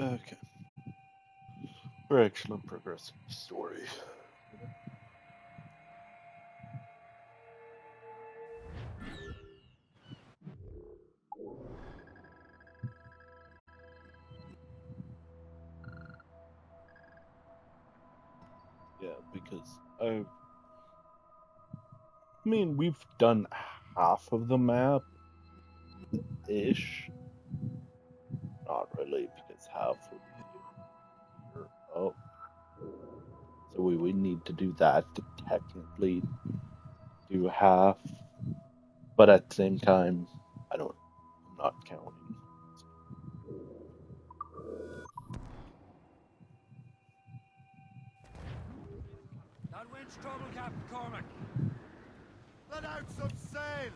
Okay. We're actually progressing the story. Yeah, because I mean, we've done half of the map ish. Not really, because half would be here. Oh, so we would need to do that to technically do half, but at the same time, I'm not counting. That wind's trouble, Captain Cormac. Let out some sail!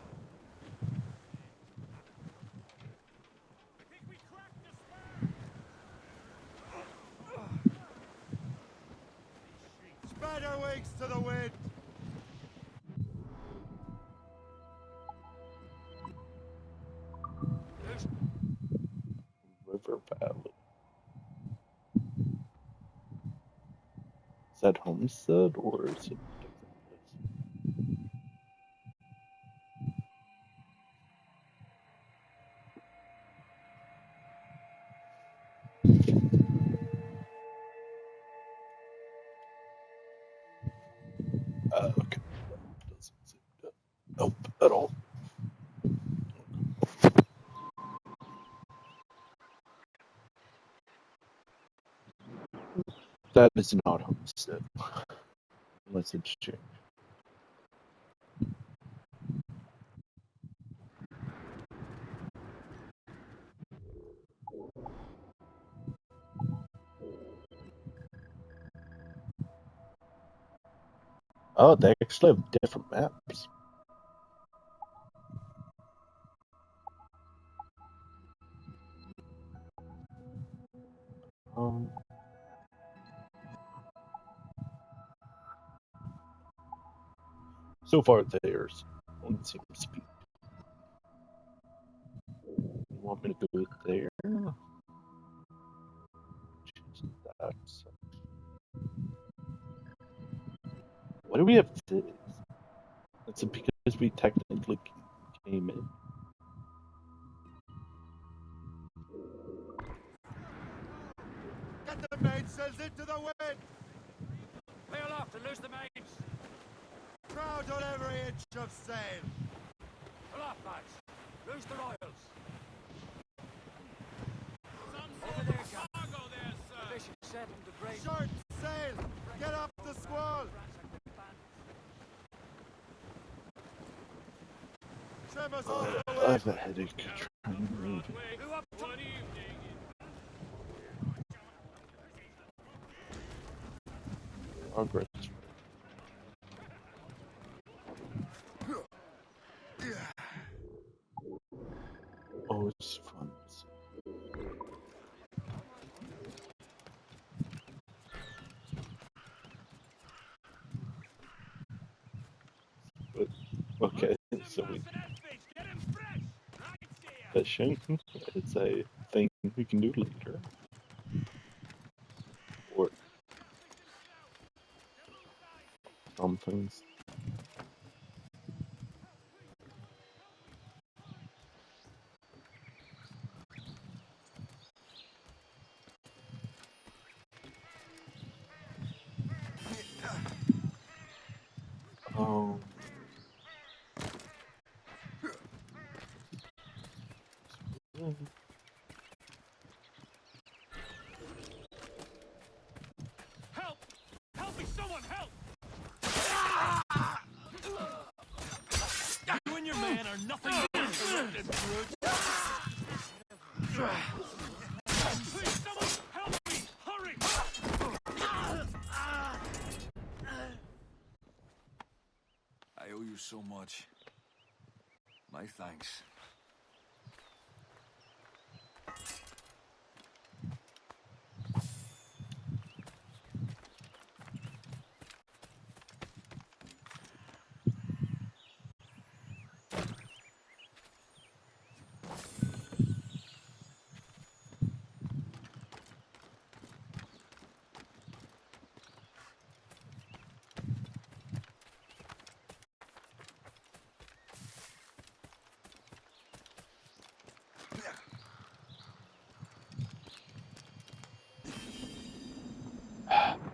I think we cracked the spar! Spread our wings to the wind! River Valley. Is that Homestead or is it a different place? Okay. Doesn't seem to help at all. That is not Homestead. Unless it's changed. Oh, they actually have different maps. Um, so far, theirs one seems to be. You want me to go there? Choose that. Why do we have this? That's because we technically came in. Get the mainsails into the wind! Wheel off to loose the mains! Crowd on every inch of sail! Pull off, lads! Loose the royals! Some Over sort there, of Cap. cargo there, sir. The bishop sent him to break. Short sail! Get up the squall! Trim us off the I wind! have a headache trying to move it. Broadway. Who up top? Good evening. Progress. Oh, it's fun. But, okay, so we fishing. It's a thing we can do later. Or some things. Um, Help! Help me, someone, help! You and your man are nothing more than corrupted brutes. Please, someone, help me! Hurry! I owe you so much. My thanks.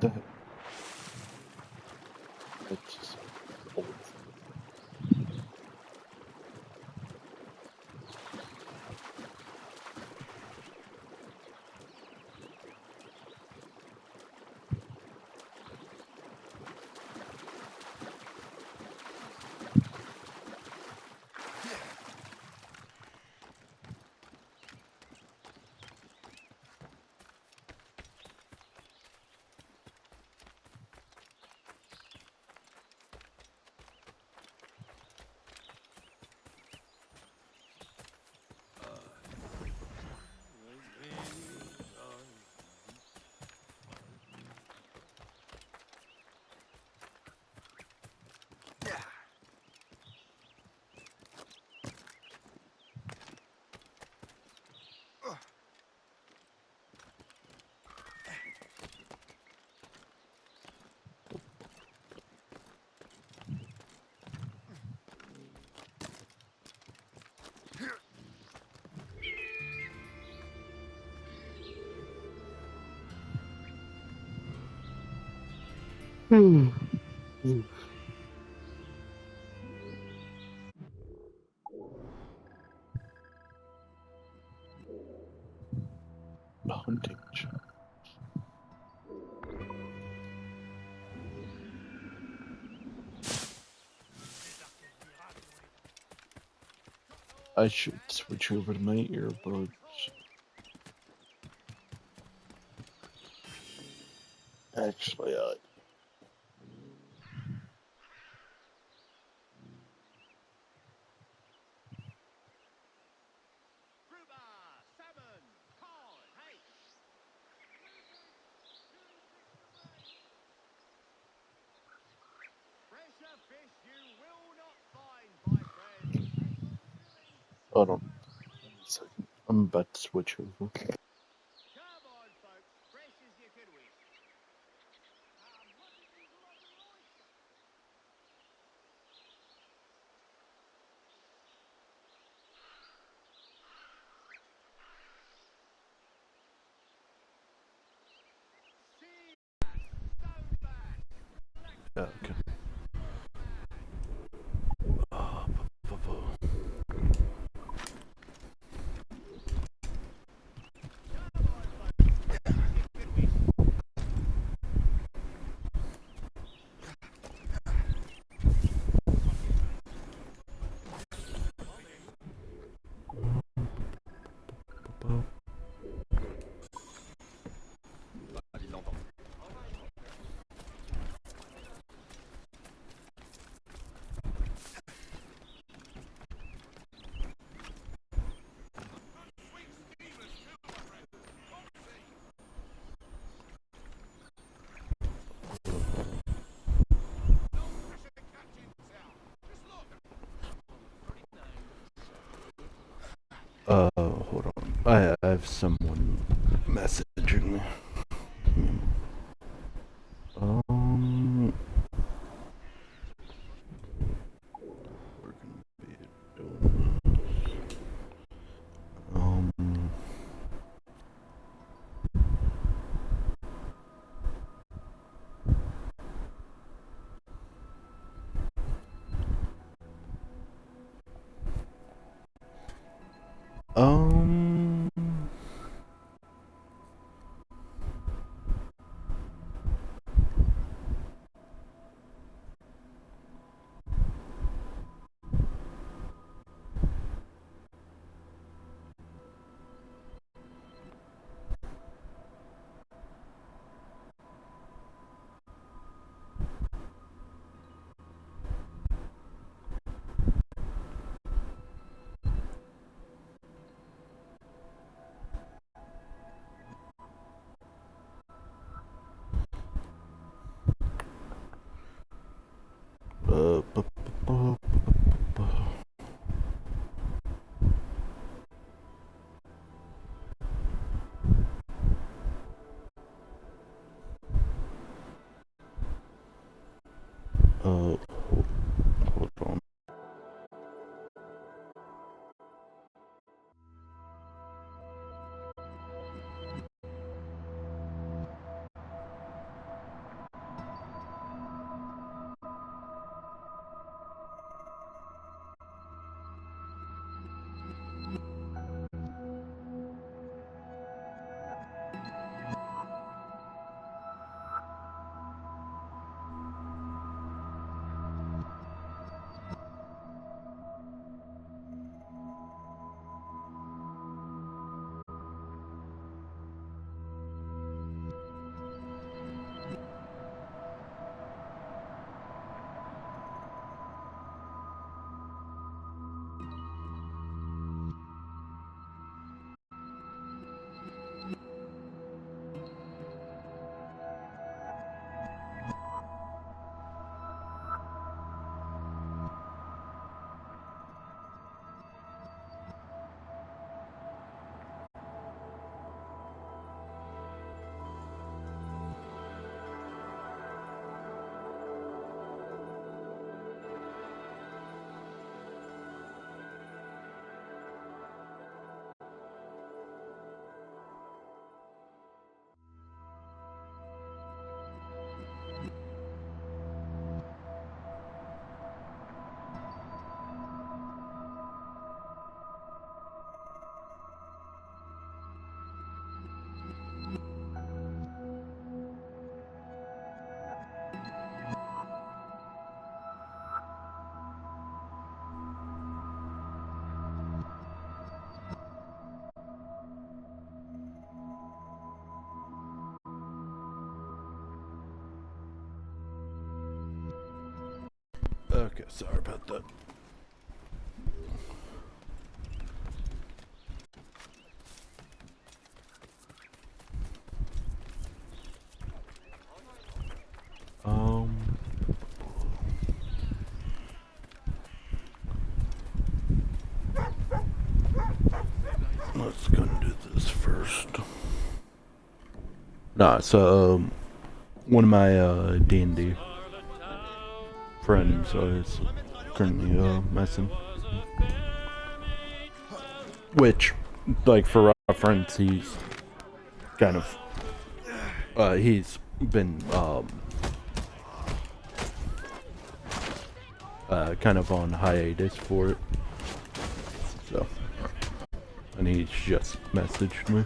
It's just old. Hunting challenge. I should switch over to my earbuds. Actually, Rhubarb, salmon, cod, hey. Fresher fish you will not find, my friend. hold on. Wait a second. I'm about to switch over. Come on, folks, fresh as you could wish. Look at these lovely oysters. Sea bass, stoneback, Okay. Hold on. I have someone messaging me. We're gonna be doing this. Um. Hold on. Okay, sorry about that. Um, let's go and do this first. Nah, so one of my D&D friends is currently messing. Which, like for reference, he's kind of he's been kind of on hiatus for it. So, and he's just messaged me.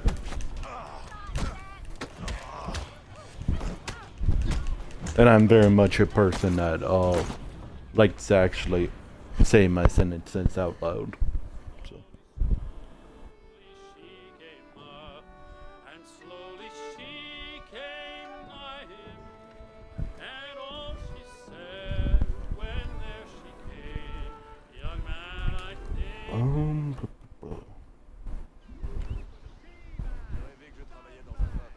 And I'm very much a person that likes to actually say my sentences out loud. So. She came up, and slowly she came nigh him, and all she said when there she came, young man, I think. J'ai rêvé que je travaillais dans un pub.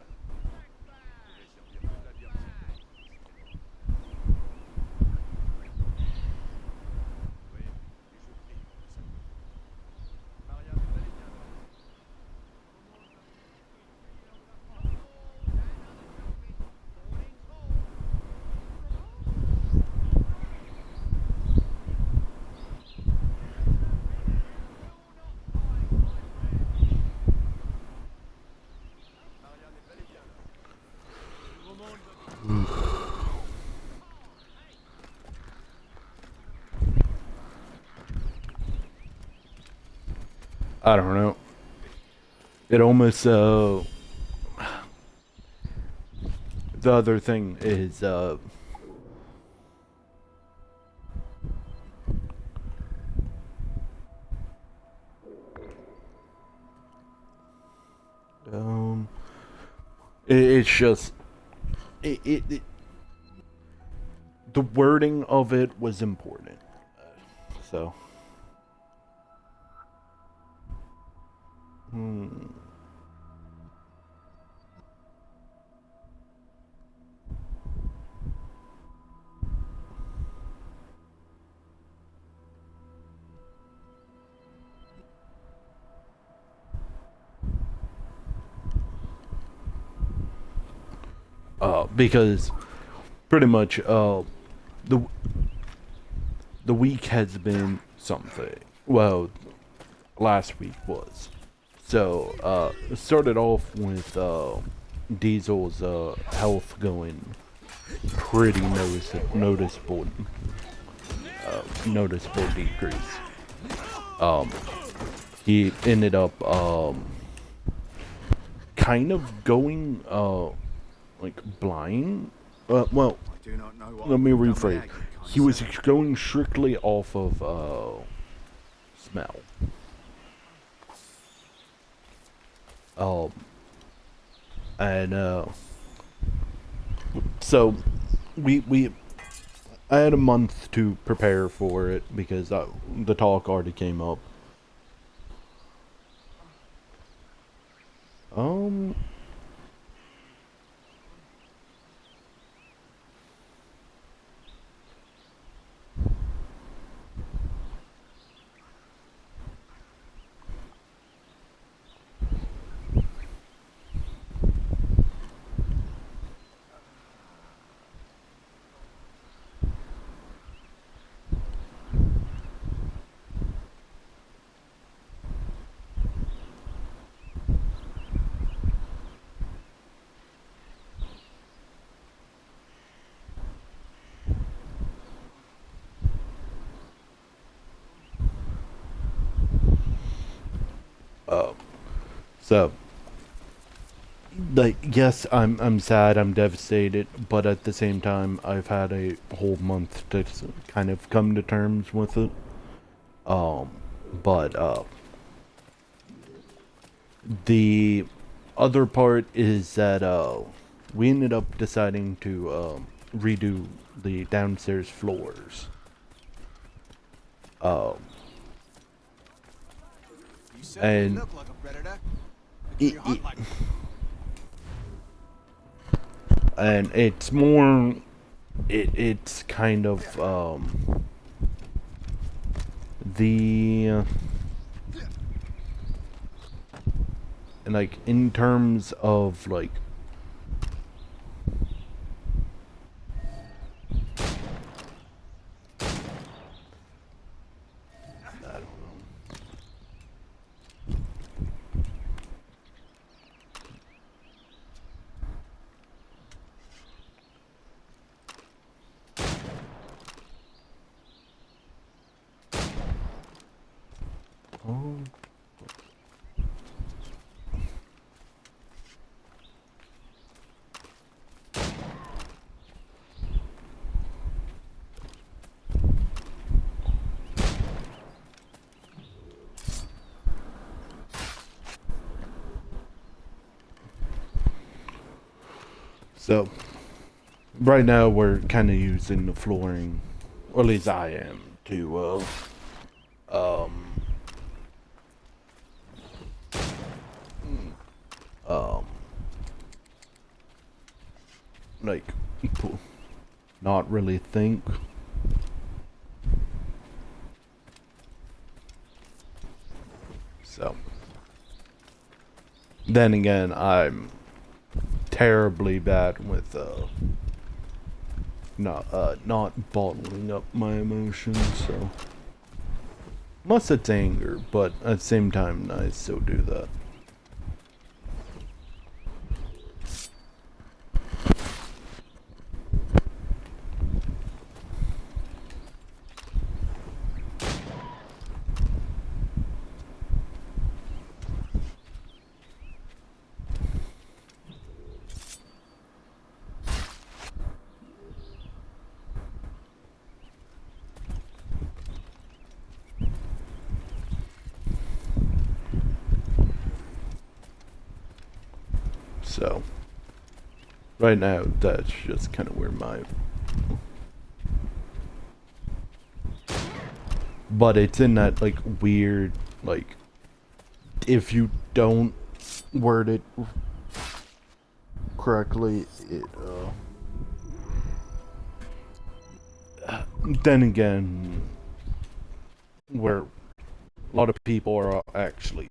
Je devais servir toute la bière. Oui, et je prie pour que ça me... Marianne, vous allez bien? Marianne est bel et bien là. I don't know. It almost the other thing is it's just it the wording of it was important. So because pretty much the week has been something. Well, last week was. So it started off with Diesel's health going pretty noticeable decrease. He ended up kind of going like blind. Well, Do not know what let me I've done rephrase. without you, He was going strictly off of smell. And so I had a month to prepare for it because the talk already came up. So, like, yes, I'm sad, I'm devastated, but at the same time, I've had a whole month to kind of come to terms with it. But the other part is that we ended up deciding to redo the downstairs floors. Um, You certainly And- look like a predator. It- You hunt it- like and it's more, it's kind of the and like in terms of like I don't know. Oh. So, right now we're kind of using the flooring, or at least I am, to um, like, not really think. So, then again, I'm terribly bad with not bottling up my emotions. So, unless it's anger, but at the same time, I still do that. So, right now, that's just kind of where my... But it's in that, like, weird, like, if you don't word it correctly, it, then again, where a lot of people are actually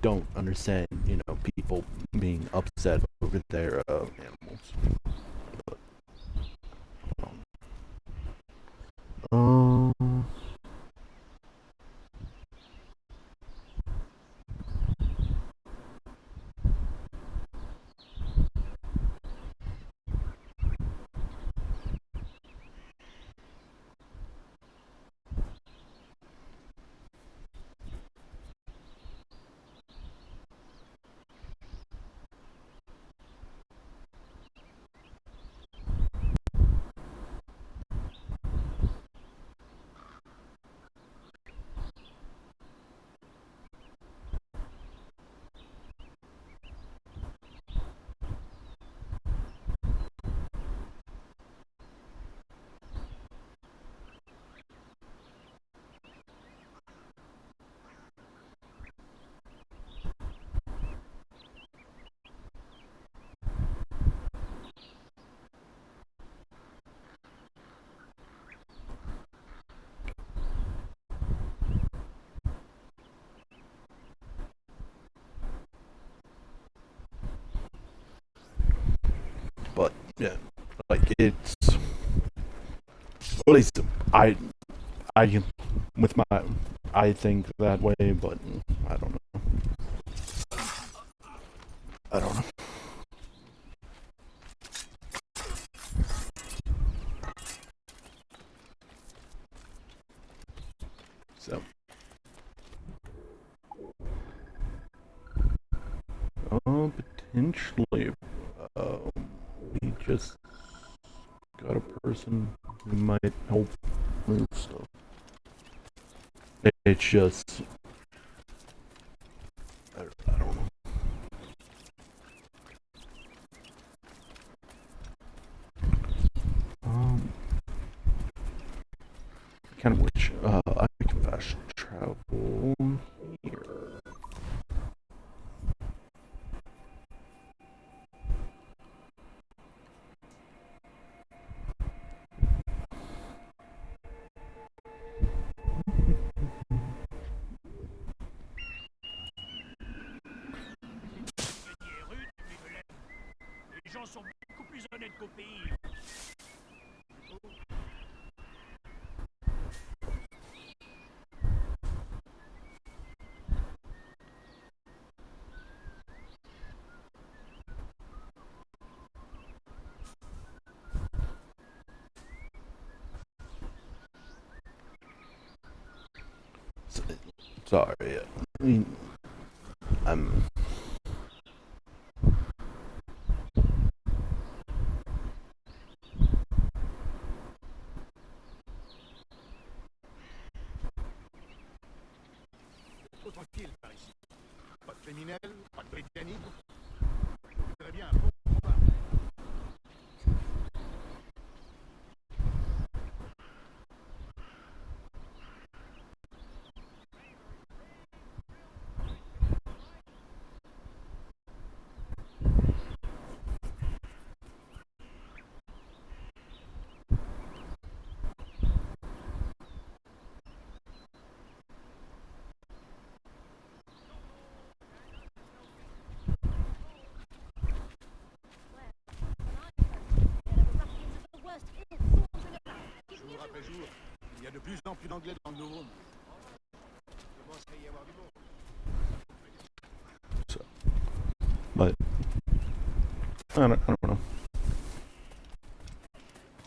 don't understand, you know, people being upset over their animals. But, but yeah, like it's, at least I with my, I think that way, but I don't know. I don't know. So, potentially, we just got a person who might help move stuff. It's just, I don't know. Kind of wish I could sont beaucoup plus honnêtes qu'au pays. Sorry, I mean, I'm. Trop tranquille par ici. Pas de criminels, pas de britanniques. Très bien, bon combat. Jour après jour, il y a de plus en plus d'anglais dans le Nouveau Monde. Il commence à y avoir du monde. But I don't know.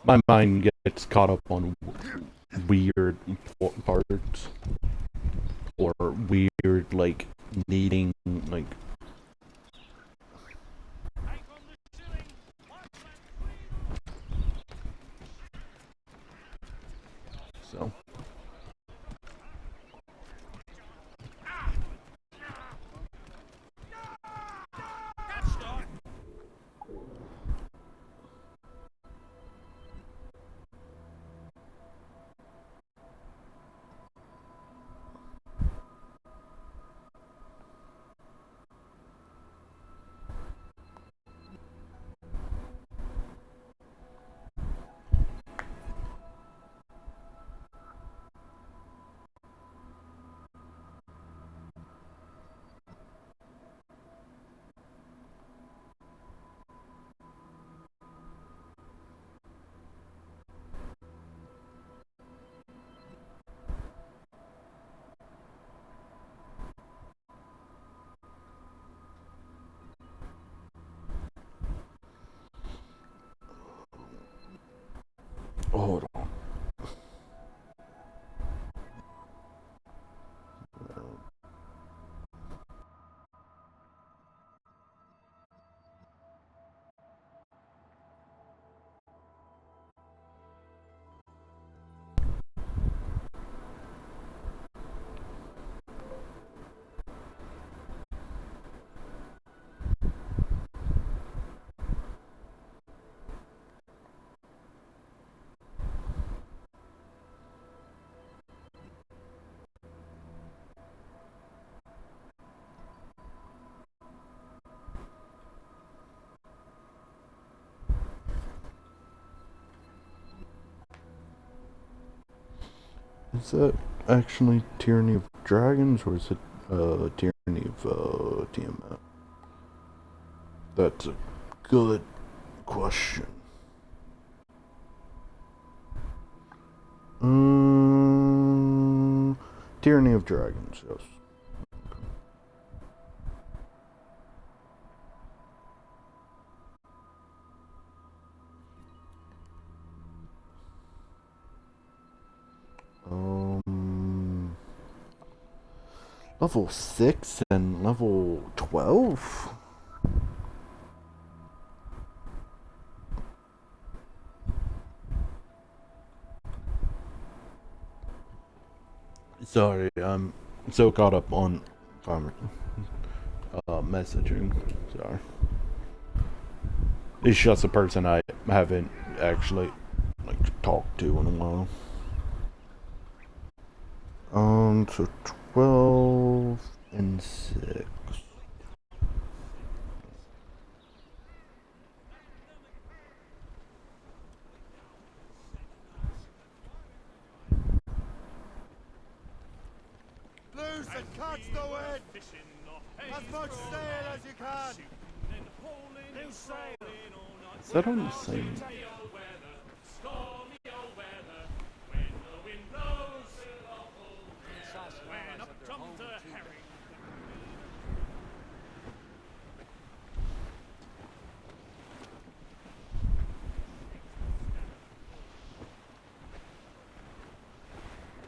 My mind gets caught up on weird parts or weird like needing like. So. Hold on. Is that actually Tyranny of Dragons, or is it Tyranny of Tiamat? That's a good question. Tyranny of Dragons, yes. Level 6 and level 12? Sorry, I'm so caught up on messaging. Sorry. It's just a person I haven't actually talked to in a while. So 12 and 6. Loose and catch the wind! As much sail as you can! New sail! that on the same? When up comes the herring.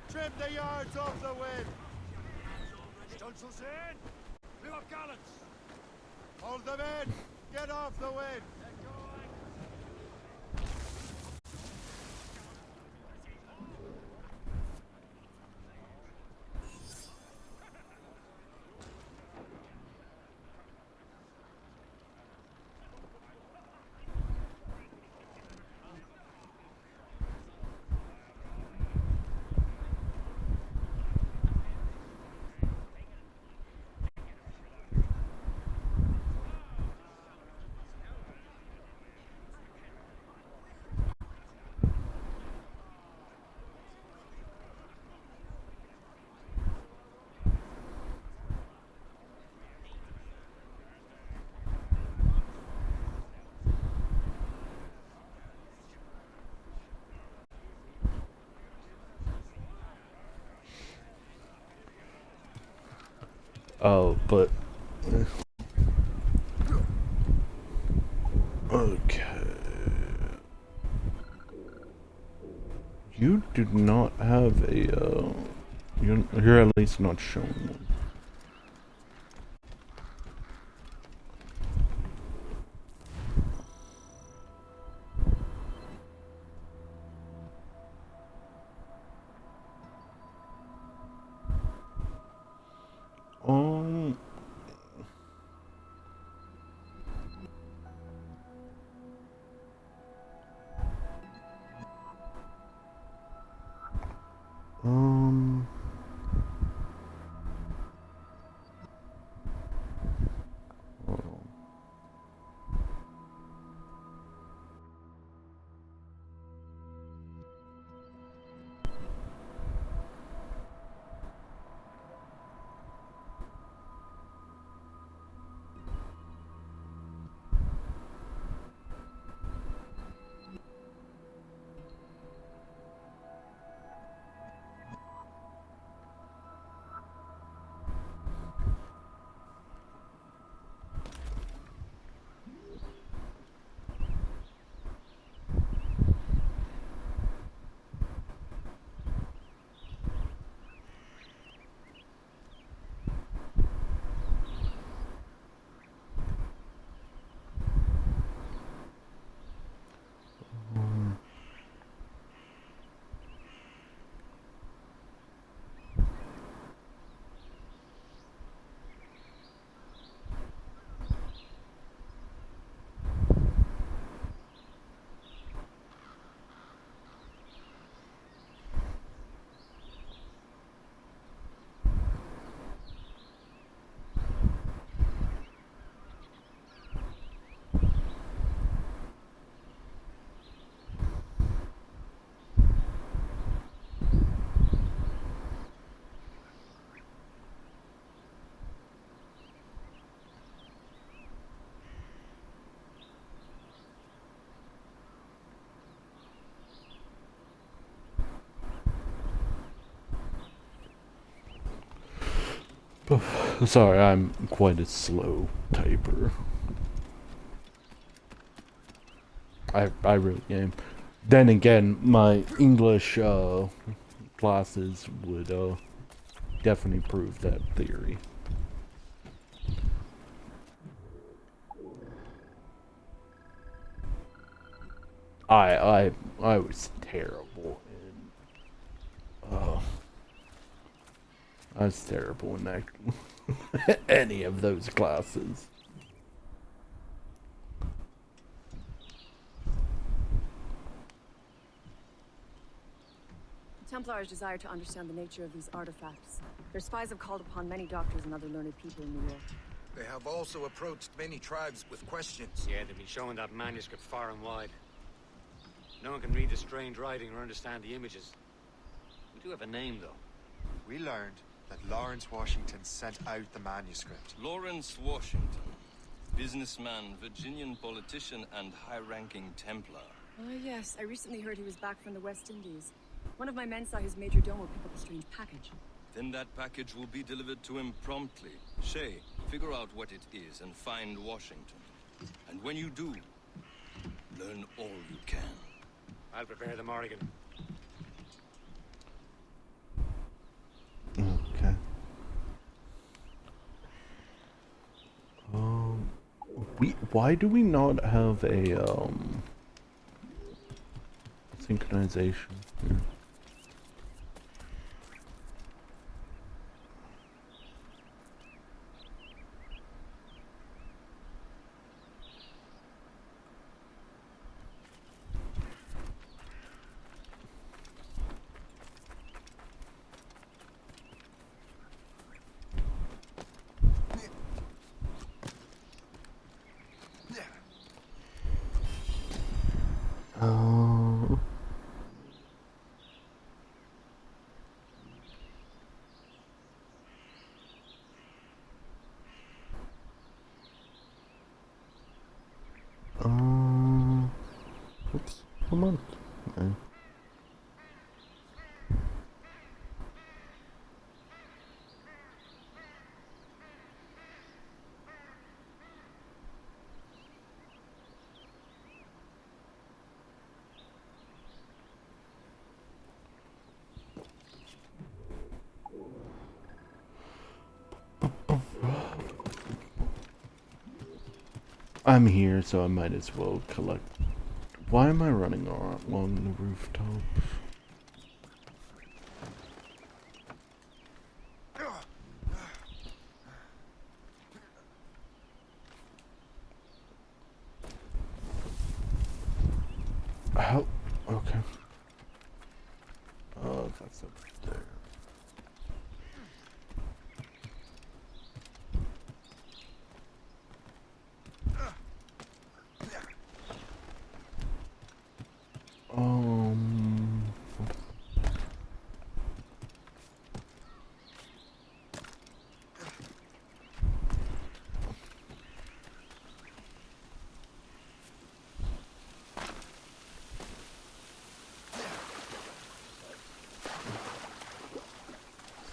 Trim the yards off the wind. Stunsails in! Clear up gallants! Hold them in. Get off the wind. Oh, but okay. You do not have a you're at least not showing one. Um, um, hold on. Sorry, I'm quite a slow typer. I really am. Then again, my English classes would definitely prove that theory. I was terrible in I was terrible in that any of those classes. Templars desire to understand the nature of these artifacts. Their spies have called upon many doctors and other learned people in New York. They have also approached many tribes with questions. Yeah, they've been showing that manuscript far and wide. No one can read the strange writing or understand the images. We do have a name, though. We learned that Lawrence Washington sent out the manuscript. Lawrence Washington. Businessman, Virginian politician, and high-ranking Templar. Yes, I recently heard he was back from the West Indies. One of my men saw his major domo pick up a strange package. Then that package will be delivered to him promptly. Shay, figure out what it is and find Washington. And when you do, learn all you can. I'll prepare the Morrigan. Okay. Why do we not have a synchronization here? Oops, come on. Okay. I'm here, so I might as well collect. Why am I running along the rooftop? How? Okay. Oh, that's up there.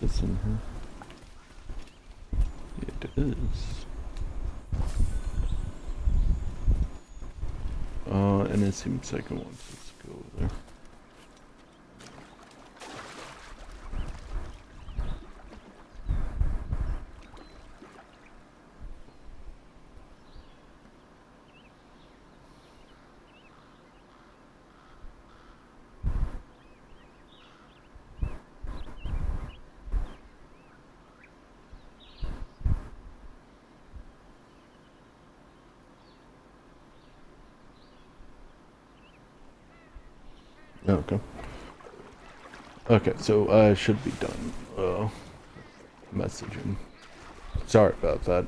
Is this in here? It is. And it seems like I want to go there. Okay. Okay, so I should be done messaging. Sorry about that.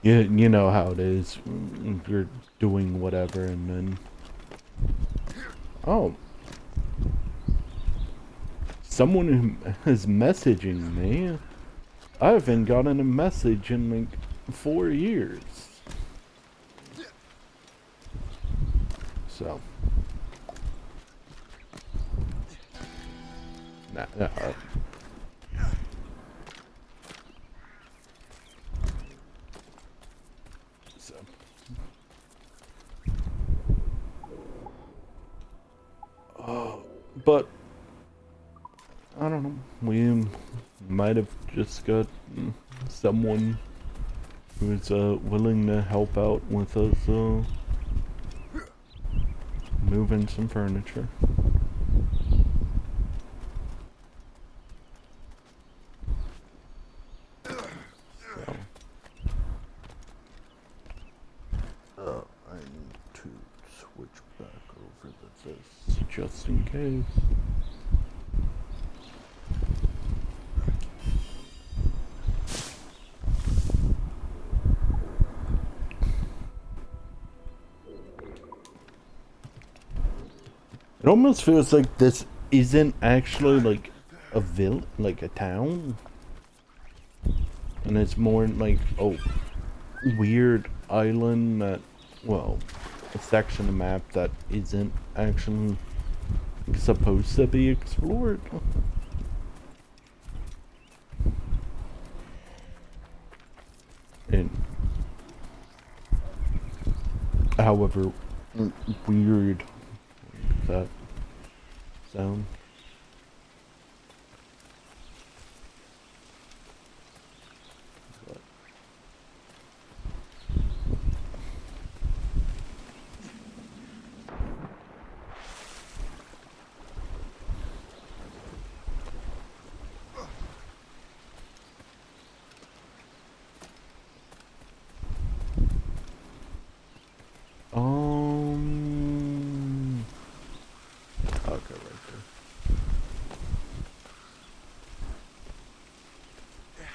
You know how it is. You're doing whatever and then... Oh. Someone is messaging me. I haven't gotten a message in like 4 years. So... Nah. So. But I don't know. We might have just got someone who's willing to help out with us moving some furniture. I need to switch back over to this just in case. It almost feels like this isn't actually like a like a town. And it's more like, oh, weird island that, well, a section of map that isn't actually supposed to be explored. And however weird that sound. Okay, right there.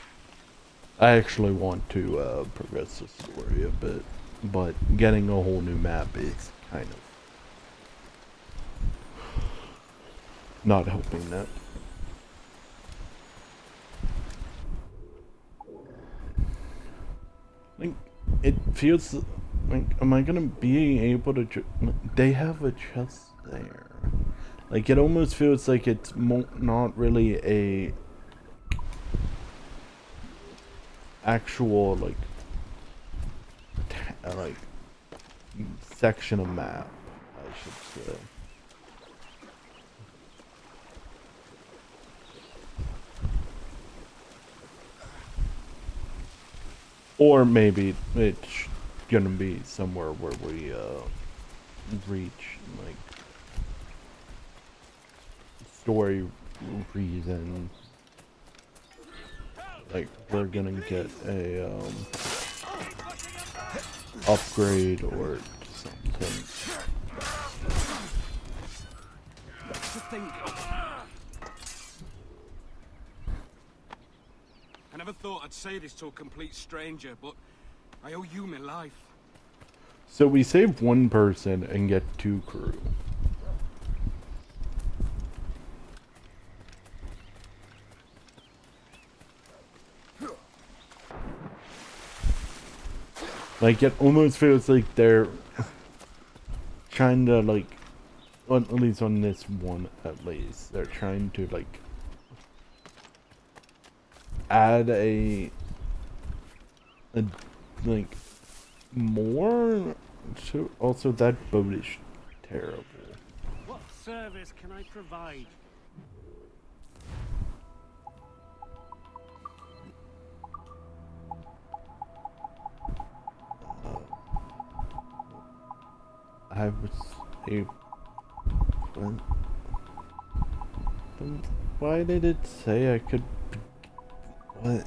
I actually want to progress the story a bit, but getting a whole new map is kind of not helping that. Like, it feels like, am I gonna be able to? They have a chest there. Like, it almost feels like it's not really a actual like section of map, I should say. Or maybe it's gonna be somewhere where we reach like story reason, like we're gonna get a upgrade or something. I never thought I'd say this to a complete stranger, but I owe you my life. So we save one person and get 2 crew. Like, it almost feels like they're trying to, like, well, at least on this one, at least, they're trying to, like, add like, more to, also that boat is terrible. What service can I provide? I was a. Why did it say I could? What?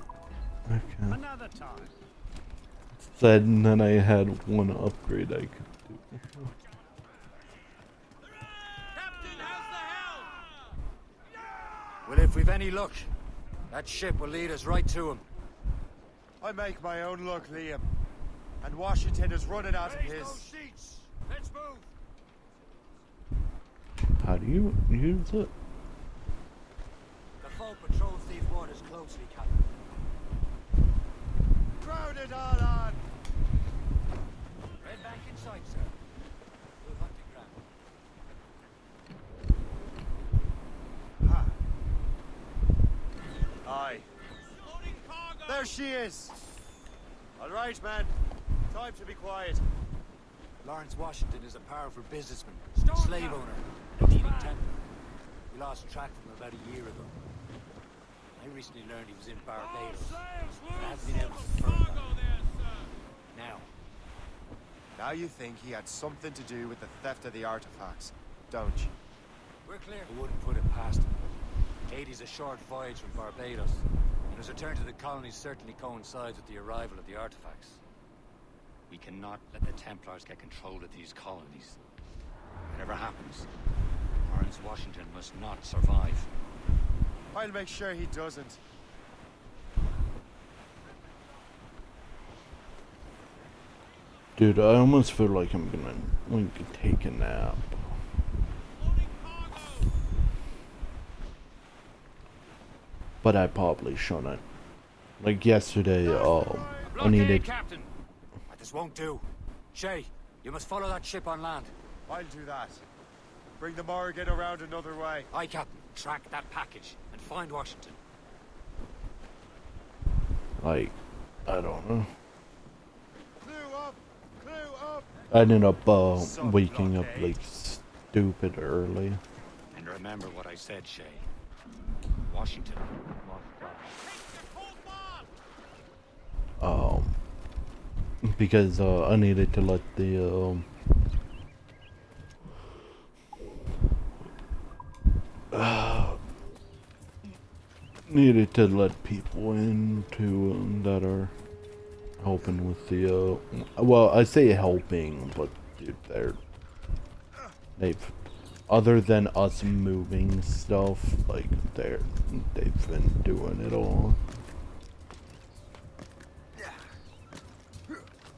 Okay. Another time. It said, and then I had one upgrade I could do. Captain, how's the helm? Well, if we've any luck, that ship will lead us right to him. I make my own luck, Liam. And Washington is running out of his. Sheets. Let's move. How do you use it? The foe patrols these waters closely, Captain. Crowd it all on! Red bank in sight, sir. We'll hunt the ground. Aye. Loading cargo. There she is! Alright, man. Time to be quiet. Lawrence Washington is a powerful businessman, Storm slave now. owner, and a thieving Templar. We lost track of him about a year ago. I recently learned he was in Barbados, but I haven't been able to confirm that. Now, Now you think he had something to do with the theft of the artifacts, don't you? we're clear. I wouldn't put it past him. Haiti's a short voyage from Barbados, and his return to the colonies certainly coincides with the arrival of the artifacts. We cannot let the Templars get control of these colonies. Whatever happens, Lawrence Washington must not survive. I'll make sure he doesn't. Dude, I almost feel like I'm gonna like take a nap. Loading cargo. But I probably shouldn't. Like yesterday, I Blockade, needed. Captain. This won't do. Shay, you must follow that ship on land. I'll do that. Bring the Morrigan around another way. Aye, Captain. Track that package and find Washington. Like, I don't know. Clue up! Clue up! I ended up waking up like stupid early. And remember what I said, Shay. Washington must die. Because I needed to let the needed to let people in to that are helping with the well, I say helping, but dude, they've other than us moving stuff, like they've been doing it all.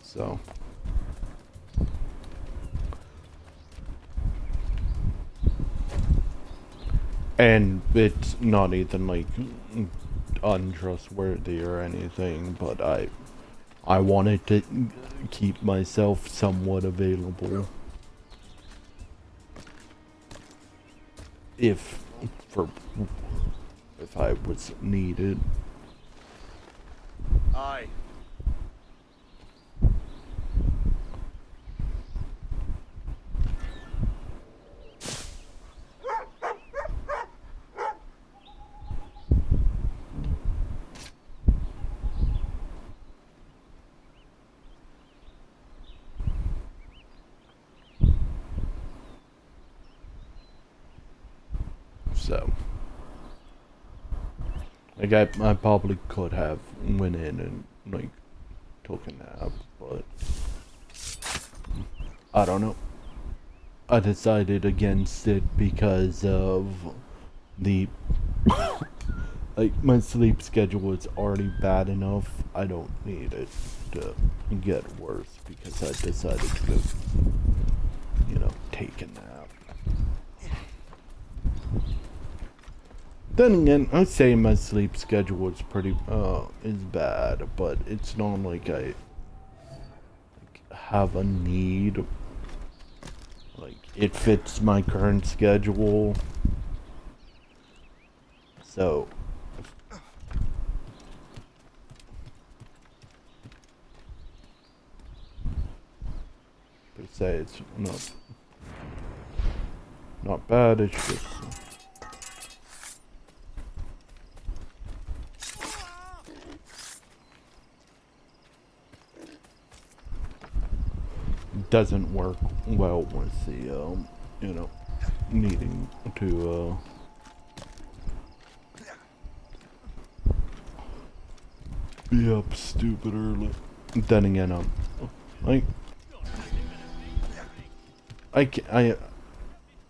So and it's not even like untrustworthy or anything, but I wanted to keep myself somewhat available if I was needed. Aye. So, like, I probably could have went in and, like, took a nap, but I don't know. I decided against it because of the, like, my sleep schedule is already bad enough. I don't need it to get worse because I decided to, you know, take a nap. Then again, I say my sleep schedule is pretty, is bad, but it's not like I have a need. Like, it fits my current schedule. So, per se, it's not bad, it's just... doesn't work well with the, you know, needing to, be up stupid early. Then again, like,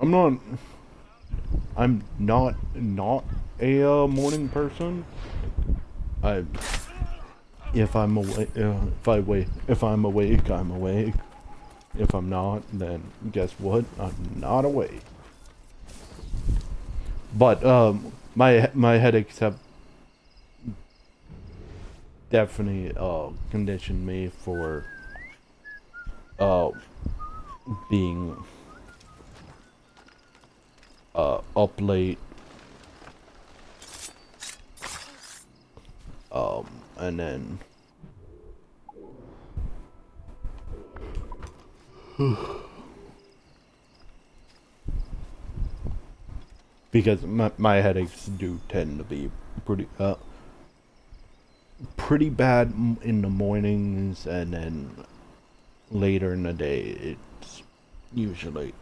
I'm not a, morning person. If I'm awake, I'm awake. If I'm not, then guess what? I'm not awake. But my headaches have definitely conditioned me for being up late, and then because my headaches do tend to be pretty bad in the mornings, and then later in the day it's usually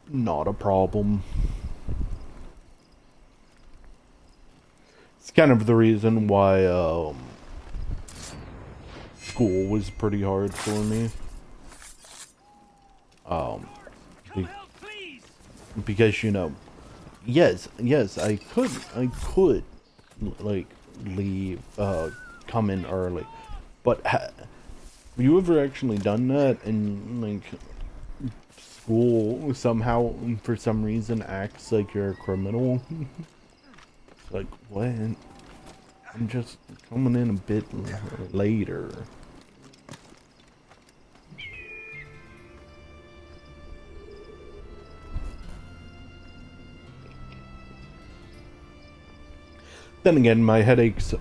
not a problem. It's kind of the reason why school was pretty hard for me. Because, you know, yes, I could like leave, come in early, but have you ever actually done that? And like, school somehow, for some reason, acts like you're a criminal. It's like, what? I'm just coming in a bit later. Then again, my headaches,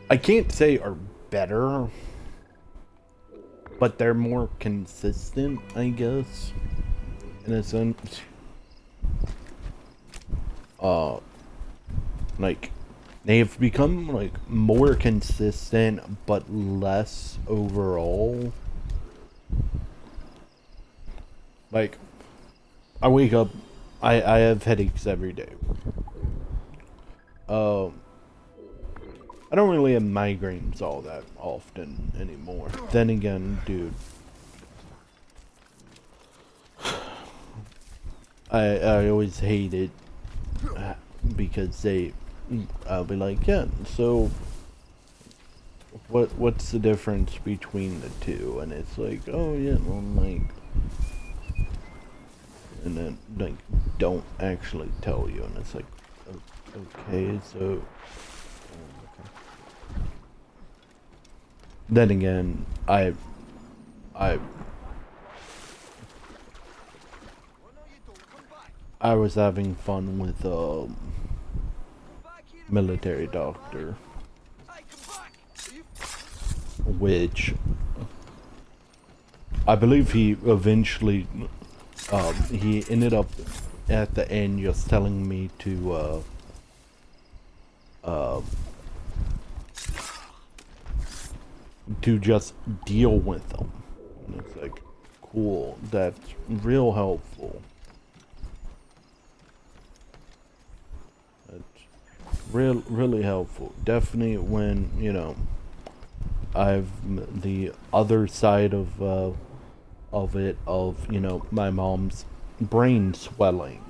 I can't say are better, but they're more consistent, I guess, in a sense. Like, they've become, like, more consistent, but less overall. Like, I wake up, I have headaches every day. I don't really have migraines all that often anymore. Then again, dude, I always hate it because I'll be like, yeah, so what's the difference between the two? And it's like, oh yeah, well, like, and then like don't actually tell you, and it's like, okay, so okay. Then again, I was having fun with military doctor, which I believe he eventually he ended up at the end just telling me to just deal with them. And it's like, cool, that's real helpful. That's really helpful. Definitely when, you know, I've the other side of it, you know, my mom's brain swelling.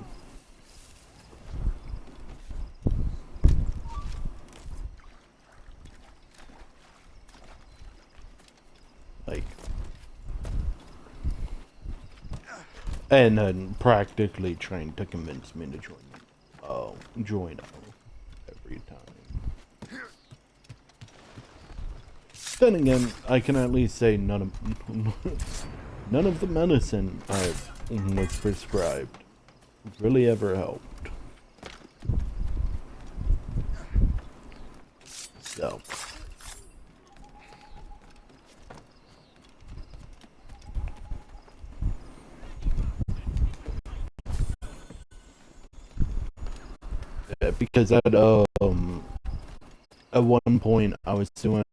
Like, and then practically trying to convince me to join every time. Then again, I can at least say none of the medicine I was prescribed really ever helped. So. Yeah, because at one point I was doing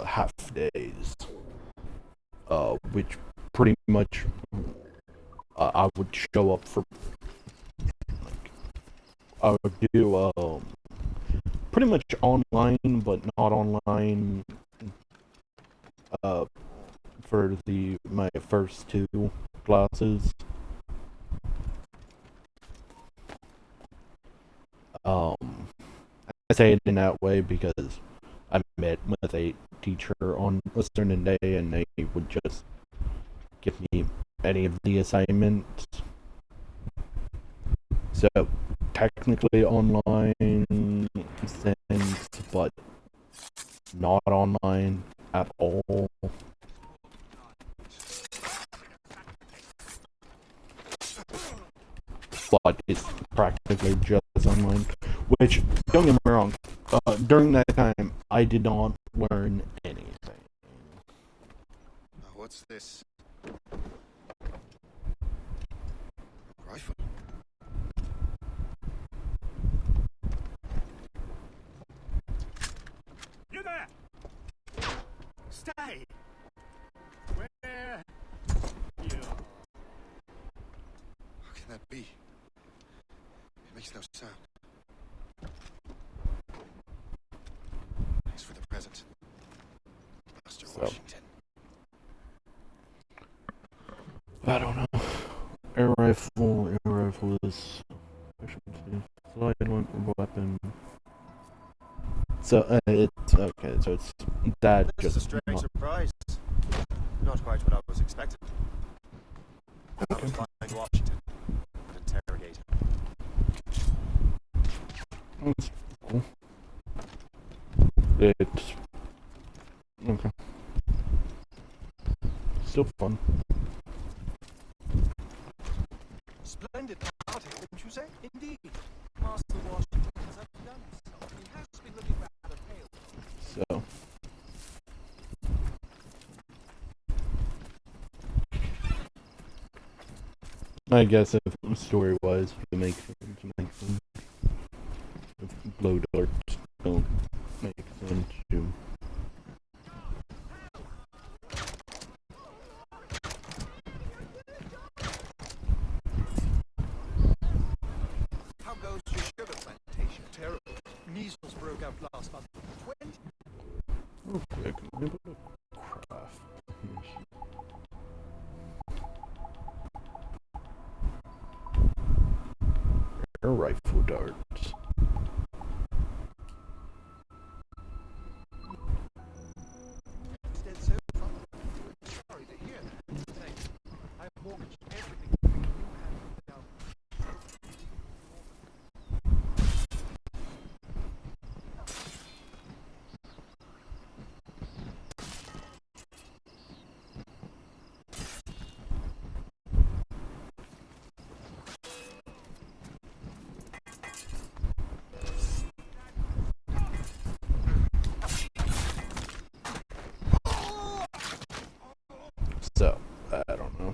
half days, which pretty much I would show up for. Like, I would do pretty much online, but not online. For my first 2 classes. I say it in that way because I met with a teacher on a certain day and they would just give me any of the assignments. So, technically online sense, but not online at all. But it's practically just online, which, don't get me wrong, during that time, I did not learn anything. What's this? Rifle? You there! Stay! Where you? How can that be? It makes no sound. Thanks for the present, Master Washington. I don't know. Air rifle is silent weapon. So it's okay. So it's that. This is a strange surprise. Not quite what I was expecting. I was find Washington and interrogate him. That's cool. It's okay. Still fun. Splendid outing, didn't you say? Indeed. Master Washington has done something I guess if story-wise, it makes sense. If blow darts don't make sense, you. How goes your sugar plantation? Terrible. Measles broke out last month. 20. Real quick, let me put a craft. Air rifle darts. Dead so far. Sorry to hear that. Thanks. I've mortgaged everything for a new hand down. So, I don't know.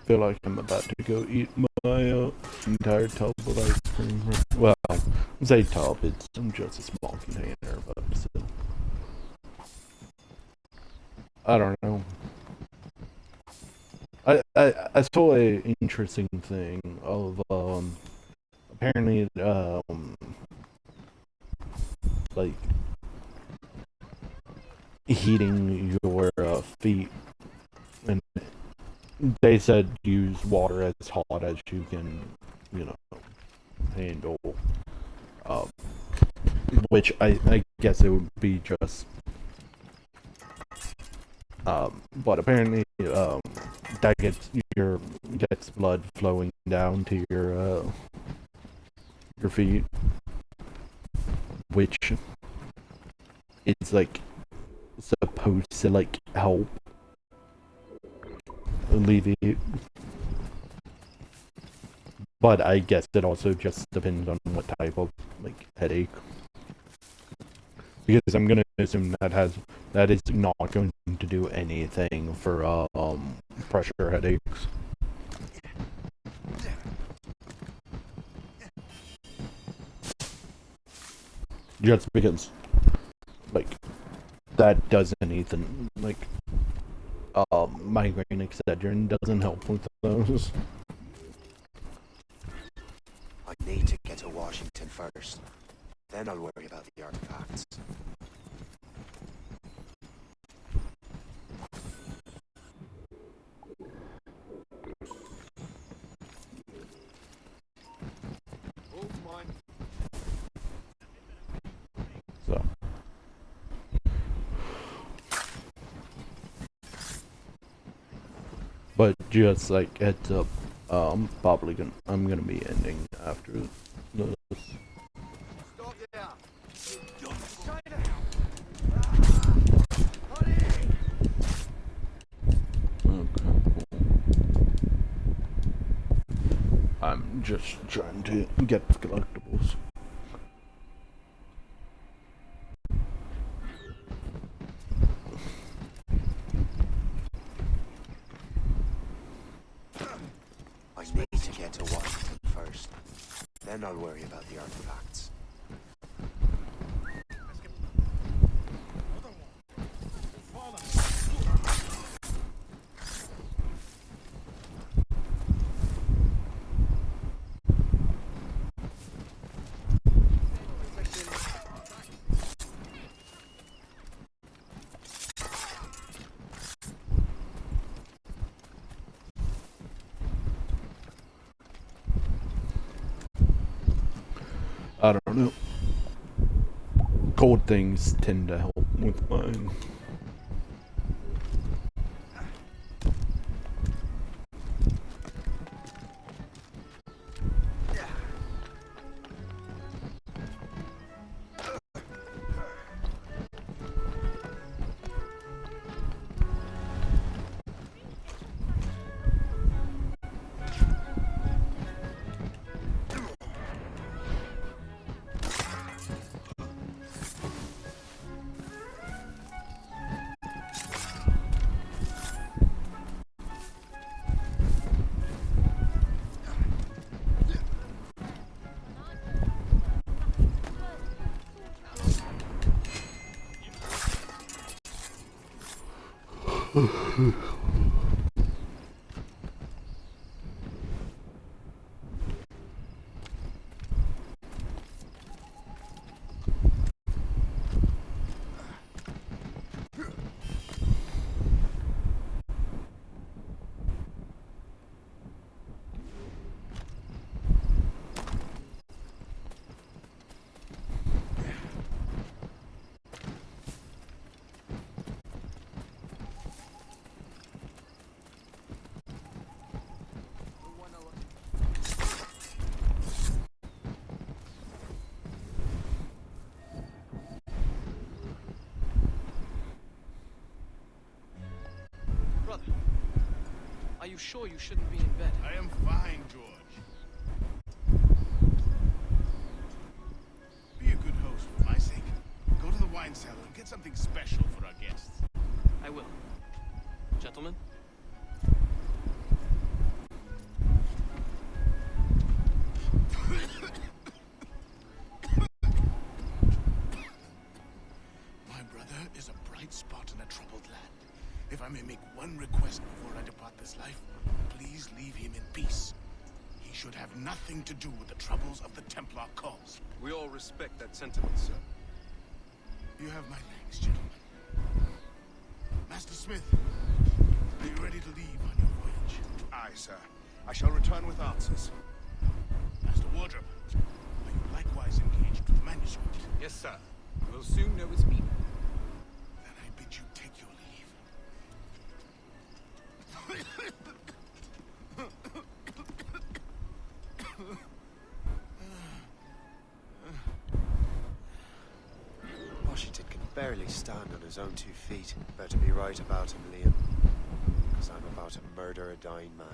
I feel like I'm about to go eat my entire tub of ice cream. Well, I say tub, it's just a small container, but still. I don't know. I saw a interesting thing of apparently like heating your feet, and they said use water as hot as you can, you know, handle. Which I guess it would be just. But apparently, that gets blood flowing down to your feet, which is like supposed to like help alleviate. But I guess it also just depends on what type of like headache. Because I'm gonna assume that is not going to do anything for pressure headaches. Just because like that does anything, like migraine Excedrin doesn't help with those. I need to get to Washington first. Then I'll worry about the artifacts. So. But just like heads up, I'm gonna be ending after this. Stop there! Okay, cool. I'm just trying to get the collectibles. I need to get to Washington first. Then I'll worry about the artifacts. I don't know. Cold things tend to help with mine. Brother, are you sure you shouldn't be in bed? I am fine, George. Be a good host for my sake. Go to the wine cellar and get something special for our guests. I will. Gentlemen? My brother is a bright spot in a troubled land. If I may make one request before I depart this life, please leave him in peace. He should have nothing to do with the troubles of the Templar cause. We all respect that sentiment, sir. You have my thanks, gentlemen. Master Smith, are you ready to leave on your voyage? Aye, sir. I shall return with answers. Master Wardrop, are you likewise engaged with manuscript? Yes, sir. We'll soon know its meaning. Then I bid you take your leave. Washington can barely stand on his own 2 feet. Better be right about him, Liam. Because I'm about to murder a dying man.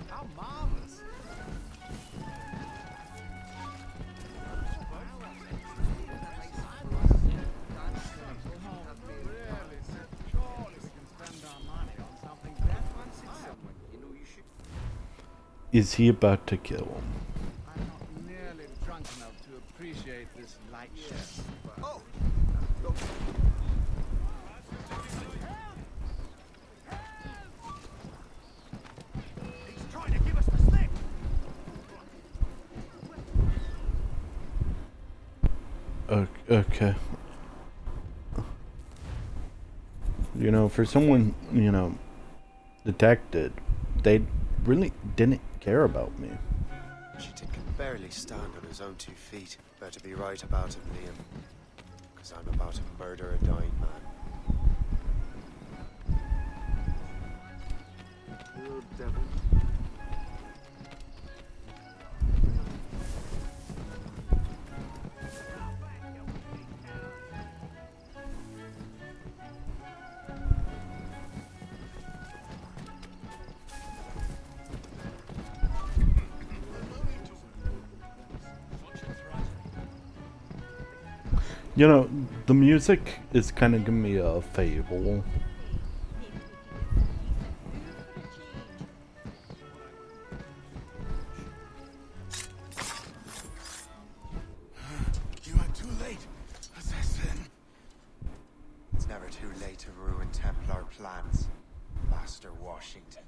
How marvelous! Is he about to kill him? I'm not nearly drunk enough to appreciate this light show. Oh! He's trying to give us the slip! Okay. You know, for someone, you know, detected, they really didn't care about me. Washington can barely stand on his own 2 feet. Better be right about him, Liam. Because I'm about to murder a dying man. You devil. You know, the music is kind of giving me a Fable. You are too late, assassin. It's never too late to ruin Templar plans, Master Washington.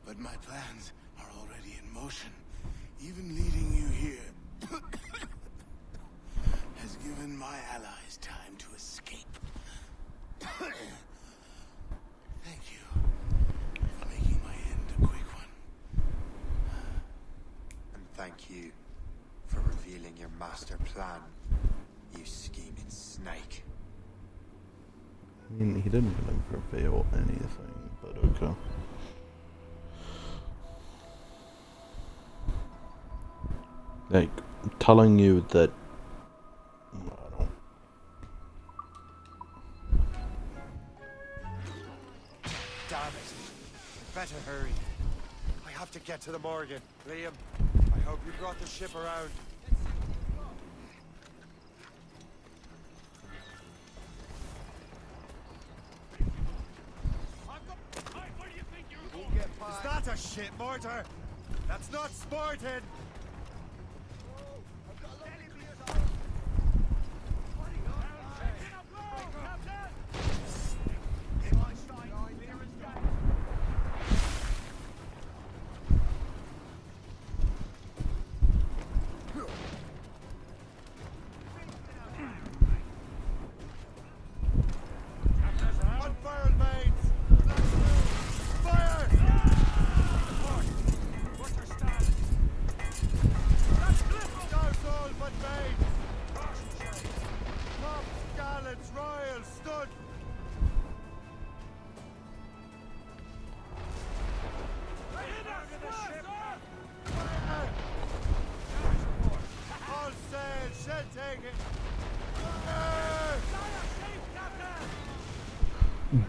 But my plans are already in motion. Even leading you here has given my allies time to escape. Thank you for making my end a quick one. And thank you for revealing your master plan, you scheming snake. I mean, he didn't really reveal anything, but okay. Like, telling you that... I don't... Damn it. Better hurry. I have to get to the Morgan. Liam, I hope you brought the ship around. Is that a shit mortar? That's not sporting!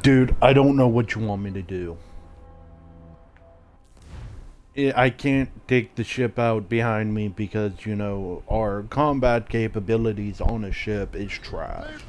Dude, I don't know what you want me to do. I can't take the ship out behind me because, you know, our combat capabilities on a ship is trash.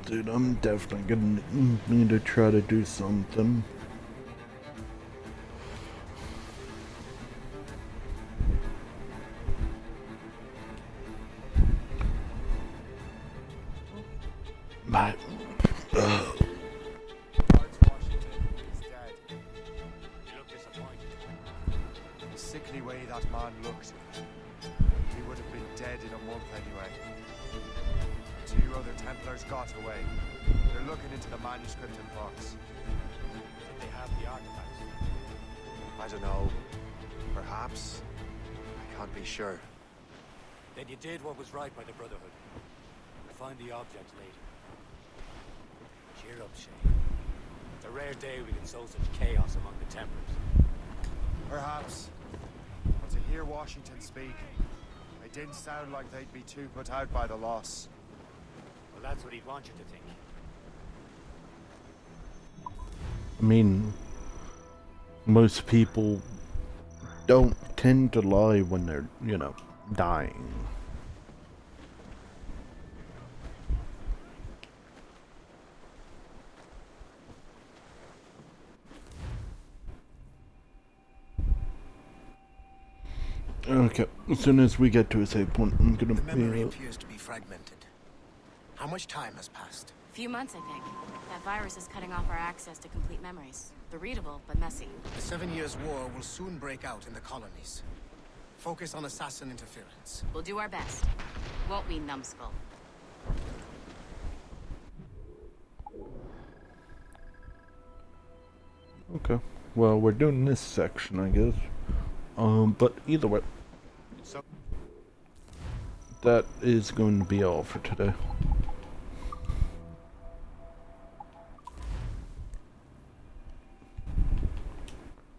Dude, I'm definitely gonna need to try to do something. My... The sickly way that man looks, he would have been dead in a month anyway. 2 other Templars got away. They're looking into the manuscript in box. Did they have the artifacts? I don't know. Perhaps. I can't be sure. Then you did what was right by the Brotherhood. We'll find the objects later. Cheer up, Shay. It's a rare day we can sow such chaos among the Templars. Perhaps. But to hear Washington speak, it didn't sound like they'd be too put out by the loss. Well, that's what he'd want you to think. I mean, most people don't tend to lie when they're, you know, dying. Okay, as soon as we get to a save point, I'm gonna... The memory appears to be fragmented. How much time has passed? A few months, I think. That virus is cutting off our access to complete memories. They're readable, but messy. The 7 Years' War will soon break out in the colonies. Focus on assassin interference. We'll do our best. Won't we, numbskull? Okay, well, we're doing this section, I guess. But either way, that is going to be all for today.